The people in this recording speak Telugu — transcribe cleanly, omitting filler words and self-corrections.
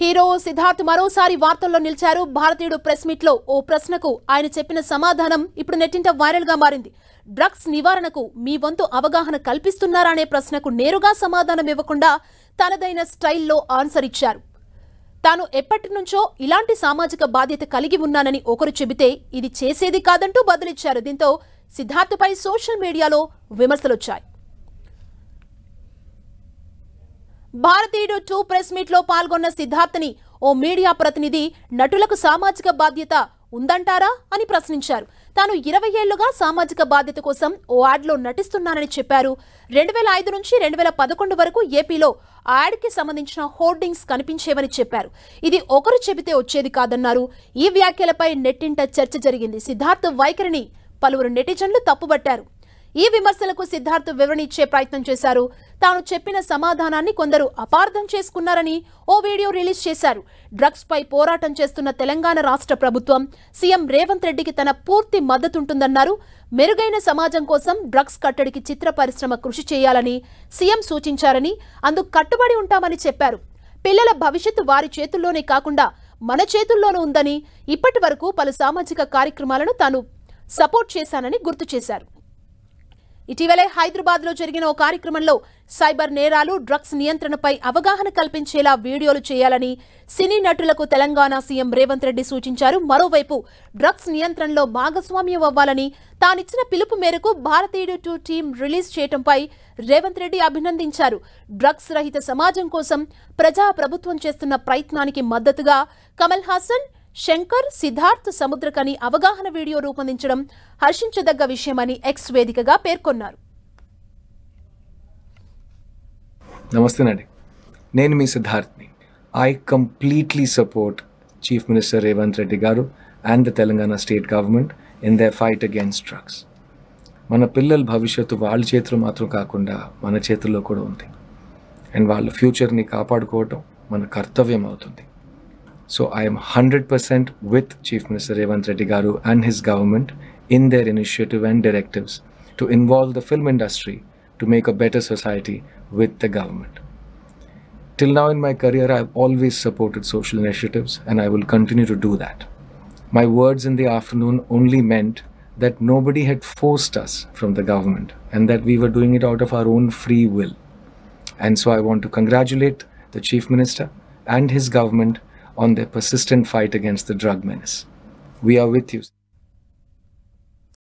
హీరో సిద్ధార్థ్ మరోసారి వార్తల్లో నిలిచారు. భారతీయుడు ప్రెస్ మీట్ లో ఓ ప్రశ్నకు ఆయన చెప్పిన సమాధానం ఇప్పుడు నెట్టింట వైరల్ గా మారింది. డ్రగ్స్ నివారణకు మీ వంతు అవగాహన కల్పిస్తున్నారా అనే ప్రశ్నకు నేరుగా సమాధానం ఇవ్వకుండా తనదైన స్టైల్లో ఆన్సర్ ఇచ్చారు. తాను ఎప్పటి నుంచో ఇలాంటి సామాజిక బాధ్యత కలిగి ఉన్నానని ఒకరు చెబితే ఇది చేసేది కాదంటూ బదులిచ్చారు. దీంతో సిద్ధార్థ్పై సోషల్ మీడియాలో విమర్శలొచ్చాయి. భారతీయుడు 2 ప్రెస్ మీట్ లో పాల్గొన్న సిద్ధార్థ్ని ఓ మీడియా ప్రతినిధి నటులకు సామాజిక బాధ్యత ఉందంటారా అని ప్రశ్నించారు. తాను 20 ఏళ్లుగా సామాజిక బాధ్యత కోసం ఓ యాడ్లో నటిస్తున్నానని చెప్పారు. 2005 నుంచి 2011 వరకు ఏపీలో ఆ యాడ్కి సంబంధించిన హోర్డింగ్స్ కనిపించేవని చెప్పారు. ఇది ఒకరు చెబితే వచ్చేది కాదన్నారు. ఈ వ్యాఖ్యలపై నెట్టింట చర్చ జరిగింది. సిద్ధార్థ్ వైఖరిని పలువురు నెటిజన్లు తప్పుబట్టారు. ఈ విమర్శలకు సిద్ధార్థ్ వివరణ ఇచ్చే ప్రయత్నం చేశారు. తాను చెప్పిన సమాధానాన్ని కొందరు అపార్థం చేసుకున్నారని ఓ వీడియో రిలీజ్ చేశారు. డ్రగ్స్ పై పోరాటం చేస్తున్న తెలంగాణ రాష్ట్ర ప్రభుత్వం సీఎం రేవంత్ రెడ్డికి తన పూర్తి మద్దతుంటుందన్నారు. మెరుగైన సమాజం కోసం డ్రగ్స్ కట్టడికి చిత్ర పరిశ్రమ కృషి చేయాలని సీఎం సూచించారని, అందుకు కట్టుబడి ఉంటామని చెప్పారు. పిల్లల భవిష్యత్తు వారి చేతుల్లోనే కాకుండా మన చేతుల్లోనూ ఉందని, ఇప్పటి వరకు పలు సామాజిక కార్యక్రమాలను తాను సపోర్ట్ చేశానని గుర్తు చేశారు. ఇటీవలే హైదరాబాద్ లో జరిగిన ఓ కార్యక్రమంలో సైబర్ నేరాలు, డ్రగ్స్ నియంత్రణపై అవగాహన కల్పించేలా వీడియోలు చేయాలని సినీ నటులకు తెలంగాణ సీఎం రేవంత్ రెడ్డి సూచించారు. మరోవైపు డ్రగ్స్ నియంత్రణలో భాగస్వామ్యం అవ్వాలని తానిచ్చిన పిలుపు మేరకు భారతీయుడు 2 టీం రిలీజ్ చేయడంపై రేవంత్ రెడ్డి అభినందించారు. డ్రగ్స్ రహిత సమాజం కోసం ప్రజా ప్రభుత్వం చేస్తున్న ప్రయత్నానికి మద్దతుగా కమల్ హాసన్, శంకర్, సిద్ధార్థ్ సముద్రకని అవగాహన వీడియో రూపొందించడం హర్షించదగ్గ విషయమని ఎక్స్ వేదికగా పేర్కొన్నారు. నమస్తే అండి, నేను మీ సిద్ధార్థ్ని. I completely support chief minister Revanth Reddy గారు and the Telangana state government in their fight against drugs. మన పిల్లల భవిష్యత్తు వాళ్ళ చేతిలో మాత్రం కాకుండా మన చేతుల్లో కూడా ఉంది. అండ్ వాళ్ళ ఫ్యూచర్ని కాపాడుకోవటం మన కర్తవ్యం అవుతుంది. So I am 100% with Chief Minister Revanth Reddy Garu and his government in their initiative and directives to involve the film industry to make a better society with the government. Till now in my career, I have always supported social initiatives and I will continue to do that. My words in the afternoon only meant that nobody had forced us from the government and that we were doing it out of our own free will. And so I want to congratulate the Chief Minister and his government on their persistent fight against the drug menace. We are with you.